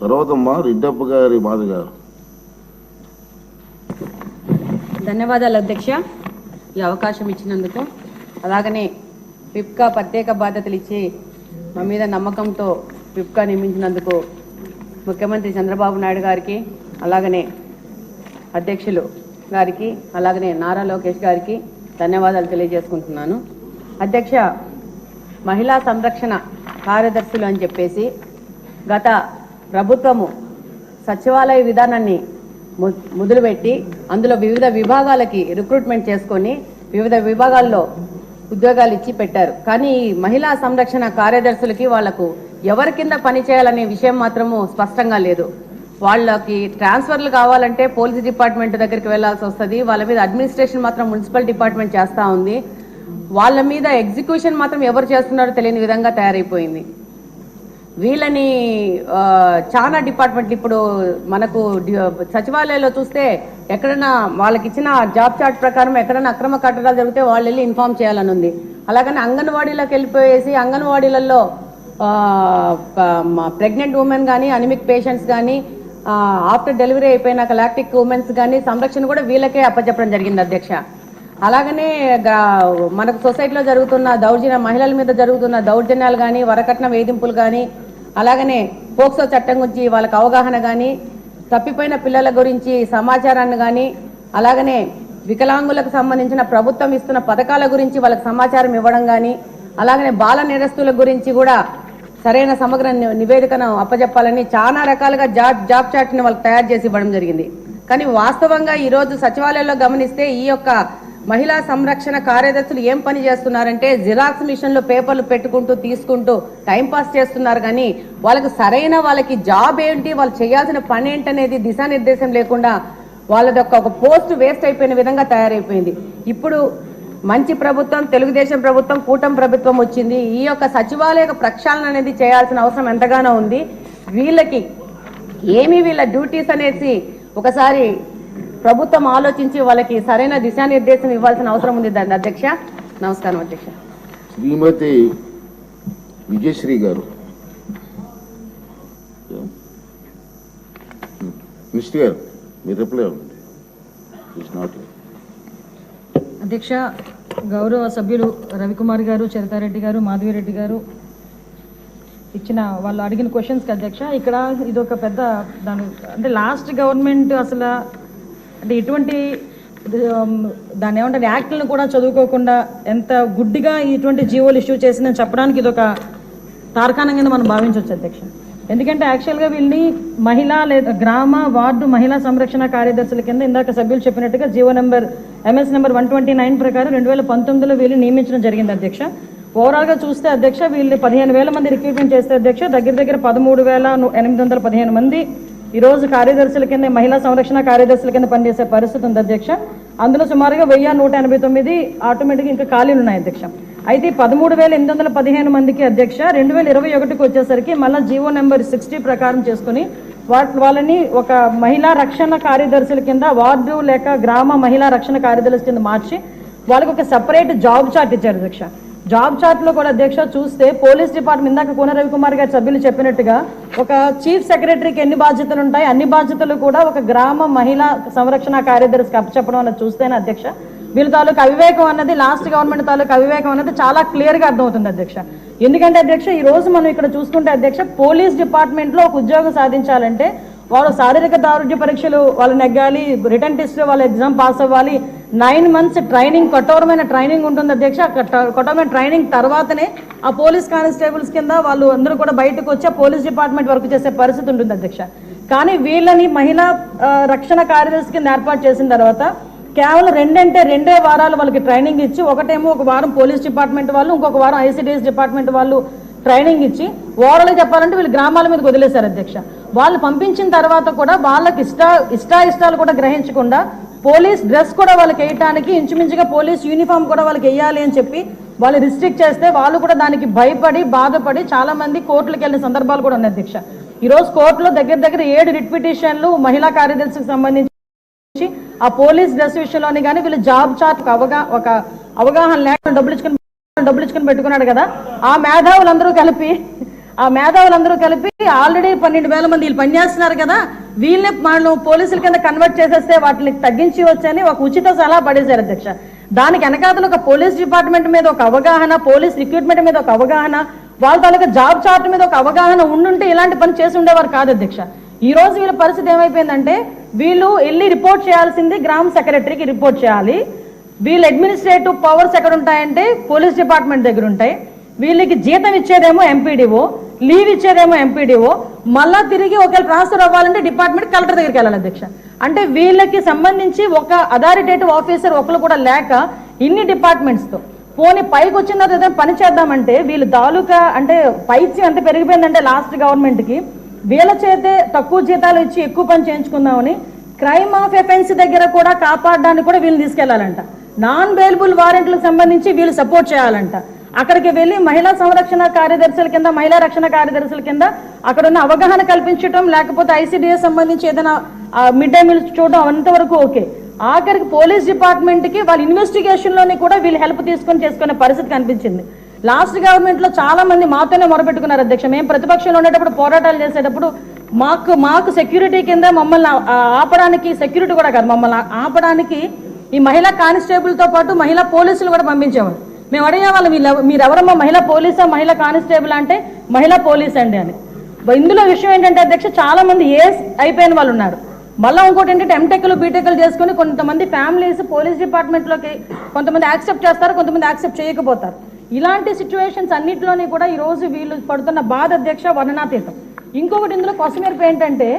తర్వాత రెడ్డప్ప గారి బాధ గారు. ధన్యవాదాలు అధ్యక్ష, ఈ అవకాశం ఇచ్చినందుకు. అలాగనే పిప్కా ప్రత్యేక బాధ్యతలు ఇచ్చి మా మీద నమ్మకంతో పిప్కా నియమించినందుకు ముఖ్యమంత్రి చంద్రబాబు నాయుడు గారికి, అలాగనే అధ్యక్షులు గారికి, అలాగనే నారా లోకేష్ గారికి ధన్యవాదాలు తెలియజేసుకుంటున్నాను. అధ్యక్ష, మహిళా సంరక్షణ కార్యదర్శులు అని చెప్పేసి గత ప్రభుత్వము సచివాలయ విధానాన్ని మొదలుపెట్టి అందులో వివిధ విభాగాలకి రిక్రూట్మెంట్ చేసుకొని వివిధ విభాగాల్లో ఉద్యోగాలు ఇచ్చి పెట్టారు. కానీ ఈ మహిళా సంరక్షణ కార్యదర్శులకి వాళ్లకు ఎవరి కింద పనిచేయాలనే విషయం మాత్రము స్పష్టంగా లేదు. వాళ్ళకి ట్రాన్స్ఫర్లు కావాలంటే పోలీస్ డిపార్ట్మెంట్ దగ్గరికి వెళ్లాల్సి వస్తుంది. వాళ్ళ మీద అడ్మినిస్ట్రేషన్ మాత్రం మున్సిపల్ డిపార్ట్మెంట్ చేస్తూ ఉంది. వాళ్ళ మీద ఎగ్జిక్యూషన్ మాత్రం ఎవరు చేస్తున్నారో తెలియని విధంగా తయారైపోయింది. వీళ్ళని చాలా డిపార్ట్మెంట్లు ఇప్పుడు మనకు సచివాలయంలో చూస్తే ఎక్కడైనా వాళ్ళకి ఇచ్చిన జాబ్ చార్ట్ ప్రకారం ఎక్కడైనా అక్రమ కట్టడాలు జరిగితే వాళ్ళు వెళ్ళి ఇన్ఫార్మ్ చేయాలని ఉంది. అలాగని అంగన్వాడీలోకి వెళ్ళిపోయేసి అంగన్వాడీలలో ప్రెగ్నెంట్ ఉమెన్ కానీ, అనిమిక్ పేషెంట్స్ కానీ, ఆఫ్టర్ డెలివరీ అయిపోయినాక లాక్టిక్ ఉమెన్స్ కానీ సంరక్షణ కూడా వీళ్ళకే అప్పచెప్పడం జరిగింది అధ్యక్ష. అలాగనే మనకు సొసైటీలో జరుగుతున్న మహిళల మీద జరుగుతున్న దౌర్జన్యాలు కానీ, వరకట్న వేధింపులు కానీ, అలాగనే పోక్సో చట్టం గురించి వాళ్ళకి అవగాహన కానీ, తప్పిపోయిన పిల్లల గురించి సమాచారాన్ని కానీ, అలాగనే వికలాంగులకు సంబంధించిన ప్రభుత్వం ఇస్తున్న పథకాల గురించి వాళ్ళకి సమాచారం ఇవ్వడం కానీ, అలాగనే బాల నేరస్తుల గురించి కూడా సరైన సమగ్ర నివేదికను అప్పచెప్పాలని చాలా రకాలుగా జాబ్ చార్ట్ని వాళ్ళకి తయారు చేసి ఇవ్వడం జరిగింది. కానీ వాస్తవంగా ఈరోజు సచివాలయంలో గమనిస్తే ఈ యొక్క మహిళా సంరక్షణ కార్యదర్శులు ఏం పని చేస్తున్నారంటే జిరాక్స్ మిషన్లో పేపర్లు పెట్టుకుంటూ తీసుకుంటూ టైంపాస్ చేస్తున్నారు. కానీ వాళ్ళకి జాబ్ ఏంటి, వాళ్ళు చేయాల్సిన పని ఏంటనేది దిశానిర్దేశం లేకుండా వాళ్ళది ఒక పోస్ట్ వేస్ట్ అయిపోయిన విధంగా తయారైపోయింది. ఇప్పుడు మంచి ప్రభుత్వం, తెలుగుదేశం ప్రభుత్వం, కూటమి ప్రభుత్వం వచ్చింది. ఈ యొక్క సచివాలయ ప్రక్షాళన అనేది చేయాల్సిన అవసరం ఎంతగానో ఉంది. వీళ్ళకి వీళ్ళ డ్యూటీస్ అనేసి ఒకసారి ప్రభుత్వం ఆలోచించి వాళ్ళకి సరైన దిశానిర్దేశం ఇవ్వాల్సిన అవసరం ఉంది అధ్యక్ష. నమస్కారం అధ్యక్ష. శ్రీమతి విజయశ్రీ గారు. మినిస్టర్ గారు మీరు రిప్లై అవ్వండి. అధ్యక్ష, గౌరవ సభ్యులు రవికుమార్ గారు, చరితారెడ్డి గారు, మాధవిరెడ్డి గారు ఇచ్చిన వాళ్ళు అడిగిన క్వశ్చన్స్కి అధ్యక్ష, ఇక్కడ ఇది ఒక పెద్ద అంటే లాస్ట్ గవర్నమెంట్ అసలు అంటే ఇటువంటి దాన్ని ఏమంటారు యాక్ట్లను కూడా చదువుకోకుండా ఎంత గుడ్డిగా ఇటువంటి జీవోలు ఇష్యూ చేసిందని చెప్పడానికి ఇది ఒక తార్కాణంగా మనం భావించవచ్చు అధ్యక్ష. ఎందుకంటే యాక్చువల్గా వీళ్ళని మహిళా లేదా గ్రామ వార్డు మహిళా సంరక్షణ కార్యదర్శుల కింద ఇందాక సభ్యులు చెప్పినట్టుగా జీవో నెంబర్ MS నెంబర్ 129 ప్రకారం 2019లో వీళ్ళు నియమించడం జరిగింది అధ్యక్ష. ఓవరాల్గా చూస్తే అధ్యక్ష వీళ్ళు 15,000 మంది రిక్రూట్మెంట్ చేస్తే అధ్యక్ష దగ్గర 13,815 మంది ఈరోజు కార్యదర్శుల కింద మహిళా సంరక్షణ కార్యదర్శుల కింద పనిచేసే పరిస్థితి ఉంది అధ్యక్ష. అందులో సుమారుగా 1,189 ఆటోమేటిక్గా ఇంకా ఖాళీలు ఉన్నాయి అధ్యక్ష. అయితే 13,815 మందికి అధ్యక్ష 2021కి వచ్చేసరికి మళ్ళీ జీవో నెంబర్ 60 ప్రకారం చేసుకుని వాళ్ళని ఒక మహిళా రక్షణ కార్యదర్శుల కింద వార్డు లేక గ్రామ మహిళా రక్షణ కార్యదర్శుల కింద మార్చి వాళ్ళకి ఒక సెపరేట్ జాబ్ చార్ట్ ఇచ్చారు అధ్యక్ష. జాబ్ చార్ట్లో కూడా అధ్యక్ష చూస్తే పోలీస్ డిపార్ట్మెంట్ ఇందాక కోన రవికుమార్ గారి సభ్యులు చెప్పినట్టుగా ఒక చీఫ్ సెక్రటరీకి ఎన్ని బాధ్యతలు ఉంటాయి అన్ని బాధ్యతలు కూడా ఒక గ్రామ మహిళా సంరక్షణ కార్యదర్శికి అప్పచెప్పడం అన్నది చూస్తేనే అధ్యక్ష వీళ్ళ తాలూకు అవివేకం అన్నది లాస్ట్ గవర్నమెంట్ తాలూకు అవివేకం అన్నది చాలా క్లియర్గా అర్థమవుతుంది అధ్యక్ష. ఎందుకంటే అధ్యక్ష ఈ రోజు మనం ఇక్కడ చూసుకుంటే అధ్యక్ష పోలీస్ డిపార్ట్మెంట్లో ఒక ఉద్యోగం సాధించాలంటే వాళ్ళు శారీరక దారుఢ్య పరీక్షలు వాళ్ళు నెగ్గాలి, రిటర్న్ టెస్ట్ వాళ్ళు ఎగ్జామ్ పాస్ అవ్వాలి, 9 months ట్రైనింగ్, కఠోరమైన ట్రైనింగ్ ఉంటుంది అధ్యక్ష. కఠోరమైన ట్రైనింగ్ తర్వాతనే ఆ పోలీస్ కానిస్టేబుల్స్ కింద వాళ్ళు అందరూ కూడా బయటకు వచ్చి పోలీస్ డిపార్ట్మెంట్ వర్క్ చేసే పరిస్థితి ఉంటుంది అధ్యక్ష. కానీ వీళ్ళని మహిళా రక్షణ కార్యదర్శి కింద ఏర్పాటు చేసిన తర్వాత కేవలం 2 వారాలు వాళ్ళకి ట్రైనింగ్ ఇచ్చి, ఒకటేమో ఒక వారం పోలీస్ డిపార్ట్మెంట్ వాళ్ళు, ఇంకొక వారం ICDS డిపార్ట్మెంట్ వాళ్ళు ట్రైనింగ్ ఇచ్చి ఓవరాల్గా చెప్పాలంటే వీళ్ళు గ్రామాల మీదకి వదిలేశారు అధ్యక్ష. వాళ్ళు పంపించిన తర్వాత కూడా వాళ్ళకి ఇష్టాలు కూడా గ్రహించకుండా పోలీస్ డ్రెస్ కూడా వాళ్ళకి వేయటానికి ఇంచుమించుగా పోలీస్ యూనిఫామ్ కూడా వాళ్ళకి వేయాలి అని చెప్పి వాళ్ళు రిస్ట్రిక్ట్ చేస్తే వాళ్ళు కూడా దానికి భయపడి బాధపడి చాలా మంది కోర్టులకు వెళ్ళిన సందర్భాలు కూడా ఉన్నాయి అధ్యక్ష. ఈరోజు కోర్టులో దగ్గర 7 రిట్ పిటిషన్లు మహిళా కార్యదర్శికి సంబంధించి ఆ పోలీస్ డ్రెస్ విషయంలోని కానీ వీళ్ళు జాబ్ చార్ట్ ఒక అవగాహన లేకుండా డబ్బులు ఇచ్చుకుని పెట్టుకున్నాడు కదా, ఆ మేధావులందరూ కలిపి ఆ మేధావులందరూ కలిపి ఆల్రెడీ 12,000 మంది వీళ్ళు పనిచేస్తున్నారు కదా, వీళ్ళని మనం పోలీసుల కింద కన్వర్ట్ చేసేస్తే వాటిని తగ్గించి వచ్చని ఒక ఉచిత సలహా పడేశారు అధ్యక్ష. దానికి వెనకాతలు ఒక పోలీస్ డిపార్ట్మెంట్ మీద ఒక అవగాహన, పోలీస్ రిక్రూట్మెంట్ మీద ఒక అవగాహన, వాళ్ళ తాలూకా జాబ్ చార్ట్ మీద ఒక అవగాహన ఉండుంటే ఇలాంటి పని చేసి ఉండేవారు కాదు అధ్యక్ష. ఈ రోజు వీళ్ళ పరిస్థితి ఏమైపోయిందంటే వీళ్ళు వెళ్ళి రిపోర్ట్ చేయాల్సింది గ్రామ సెక్రటరీకి రిపోర్ట్ చేయాలి. వీళ్ళ అడ్మినిస్ట్రేటివ్ పవర్స్ ఎక్కడ ఉంటాయంటే పోలీస్ డిపార్ట్మెంట్ దగ్గర ఉంటాయి. వీళ్ళకి జీతం ఇచ్చేదేమో ఎంపీడీఓ, లీవ్ ఇచ్చేదేమో ఎంపీడీఓ, మళ్ళా తిరిగి ఒకవేళ ట్రాన్స్ఫర్ అవ్వాలంటే డిపార్ట్మెంట్ కలెక్టర్ దగ్గరికి వెళ్ళాలి అధ్యక్ష. అంటే వీళ్ళకి సంబంధించి ఒక అథారిటేటివ్ ఆఫీసర్ ఒకరు కూడా లేక ఇన్ని డిపార్ట్మెంట్స్తో పోనీ పైకి వచ్చిన తర్వాత ఏదైనా పని చేద్దామంటే వీళ్ళు తాలూకా అంటే పైత్యం ఎంత పెరిగిపోయిందంటే లాస్ట్ గవర్నమెంట్కి వీళ్ళ చేతే తక్కువ జీతాలు ఇచ్చి ఎక్కువ పని చేయించుకుందామని క్రైమ్ ఆఫ్ ఎఫెన్స్ దగ్గర కూడా కాపాడడానికి కూడా వీళ్ళు తీసుకెళ్లాలంట. నాన్ బెయిలబుల్ వారెంట్లకు సంబంధించి వీళ్ళు సపోర్ట్ చేయాలంట. అక్కడికి వెళ్ళి మహిళా సంరక్షణ కార్యదర్శుల కింద, మహిళా రక్షణ కార్యదర్శుల కింద అక్కడ ఉన్న అవగాహన కల్పించడం, లేకపోతే ఐసీడీఎస్ సంబంధించి ఏదైనా మిడ్ డే మీల్స్ చూడడం అంతవరకు ఓకే. ఆఖరికి పోలీస్ డిపార్ట్మెంట్కి వాళ్ళ ఇన్వెస్టిగేషన్లోని కూడా వీళ్ళు హెల్ప్ తీసుకొని చేసుకునే పరిస్థితి కనిపించింది. లాస్ట్ గవర్నమెంట్ లో చాలా మంది మాతోనే మొరపెట్టుకున్నారు అధ్యక్ష. మేము ప్రతిపక్షంలో ఉండేటప్పుడు పోరాటాలు చేసేటప్పుడు మాకు సెక్యూరిటీ కింద మమ్మల్ని ఆపడానికి, సెక్యూరిటీ కూడా కాదు మమ్మల్ని ఆపడానికి ఈ మహిళా కానిస్టేబుల్తో పాటు మహిళా పోలీసులు కూడా పంపించేవారు. మేము అడిగేవాళ్ళం మీరెవరమ్మా మహిళా పోలీసా మహిళా కానిస్టేబుల్ అంటే మహిళా పోలీస్ అండి అని. ఇందులో విషయం ఏంటంటే అధ్యక్ష చాలా మంది ఏఎస్ అయిపోయిన వాళ్ళు ఉన్నారు. మళ్ళీ ఇంకోటి ఏంటంటే ఎంటెక్లు బీటెక్లు చేసుకుని కొంతమంది ఫ్యామిలీస్ పోలీస్ డిపార్ట్మెంట్లోకి కొంతమంది యాక్సెప్ట్ చేస్తారు, కొంతమంది యాక్సెప్ట్ చేయకపోతారు. ఇలాంటి సిచ్యువేషన్స్ అన్నింటిలోని కూడా ఈ రోజు వీళ్ళు పడుతున్న బాధ అధ్యక్ష వర్ణనాతీతం. ఇంకొకటి ఇందులో కొసమెరుపు ఏంటంటే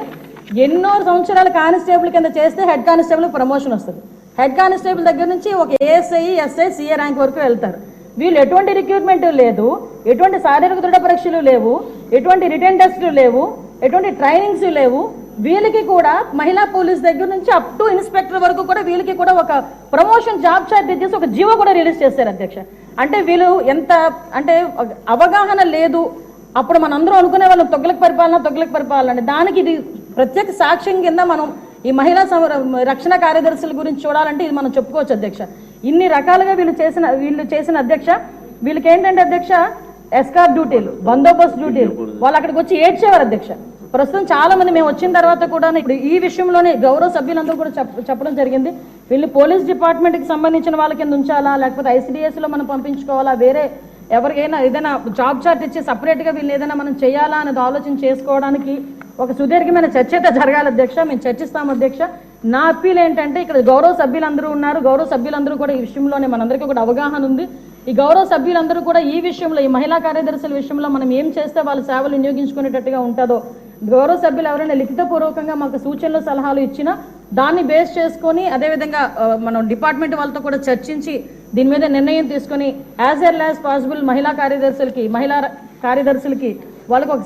ఎన్నో సంవత్సరాలు కానిస్టేబుల్ కింద చేస్తే హెడ్ కానిస్టేబుల్ ప్రమోషన్ వస్తుంది. హెడ్ కానిస్టేబుల్ దగ్గర నుంచి ఒక ఏఎస్ఐ, ఎస్ఐ, సిఏ ర్యాంక్ వరకు వెళ్తారు. వీళ్ళు ఎటువంటి రిక్రూట్మెంట్ లేదు, ఎటువంటి శారీరక దృఢ పరీక్షలు లేవు, ఎటువంటి రిటర్న్ టెస్టులు లేవు, ఎటువంటి ట్రైనింగ్స్ లేవు. వీళ్ళకి కూడా మహిళా పోలీస్ దగ్గర నుంచి అప్ టు ఇన్స్పెక్టర్ వరకు కూడా వీళ్ళకి కూడా ఒక ప్రమోషన్ జాబ్ చార్ట్ ఇచ్చేసి ఒక జీవో కూడా రిలీజ్ చేశారు అధ్యక్ష. అంటే వీళ్ళు ఎంత అంటే అవగాహన లేదు. అప్పుడు మనందరూ అనుకునే వాళ్ళు తొగ్గులకు పరిపాలన దానికి ఇది ప్రత్యేక సాక్ష్యం కింద మనం ఈ మహిళా రక్షణ కార్యదర్శుల గురించి చూడాలంటే ఇది మనం చెప్పుకోవచ్చు అధ్యక్ష. ఇన్ని రకాలుగా వీళ్ళు చేసిన అధ్యక్ష, వీళ్ళకి ఏంటంటే అధ్యక్ష ఎస్కార్ట్ డ్యూటీలు, బందోబస్తు డ్యూటీలు, వాళ్ళు అక్కడికి వచ్చి ఏడ్చేవారు అధ్యక్ష. ప్రస్తుతం చాలా మంది మేము వచ్చిన తర్వాత కూడా ఇప్పుడు ఈ విషయంలోనే గౌరవ సభ్యులందరూ కూడా చెప్పడం జరిగింది. వీళ్ళు పోలీస్ డిపార్ట్మెంట్కి సంబంధించిన వాళ్ళ కింద ఉంచాలా, లేకపోతే ఐసీడీఎస్లో మనం పంపించుకోవాలా, వేరే ఎవరికైనా ఏదైనా జాబ్ చార్ట్ ఇచ్చి సపరేట్గా వీళ్ళు ఏదైనా మనం చేయాలా అనేది ఆలోచన చేసుకోవడానికి ఒక సుదీర్ఘమైన చర్చ అయితే జరగాలి అధ్యక్ష. మేము చర్చిస్తాం అధ్యక్ష. నా అప్పీల్ ఏంటంటే ఇక్కడ గౌరవ సభ్యులందరూ ఉన్నారు, గౌరవ సభ్యులందరూ కూడా ఈ విషయంలోనే మనందరికీ కూడా అవగాహన ఉంది. ఈ గౌరవ సభ్యులందరూ కూడా ఈ విషయంలో, ఈ మహిళా కార్యదర్శుల విషయంలో మనం ఏం చేస్తే వాళ్ళ సేవలు వినియోగించుకునేటట్టుగా ఉంటుందో గౌరవ సభ్యులు ఎవరైనా లిఖితపూర్వకంగా మాకు సూచనలు సలహాలు ఇచ్చినా దాన్ని బేస్ చేసుకొని అదేవిధంగా మనం డిపార్ట్మెంట్ వాళ్ళతో కూడా చర్చించి దీని మీద నిర్ణయం తీసుకొని యాజ్ ఎర్లీ యాజ్ పాసిబుల్ మహిళా కార్యదర్శులకి వాళ్ళకి ఒక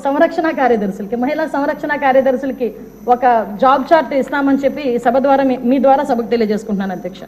మహిళా సంరక్షణ కార్యదర్శులకి ఒక జాబ్ చార్ట్ ఇస్తామని చెప్పి సభ ద్వారా మీ ద్వారా సభకు తెలియజేసుకుంటున్నాను అధ్యక్ష.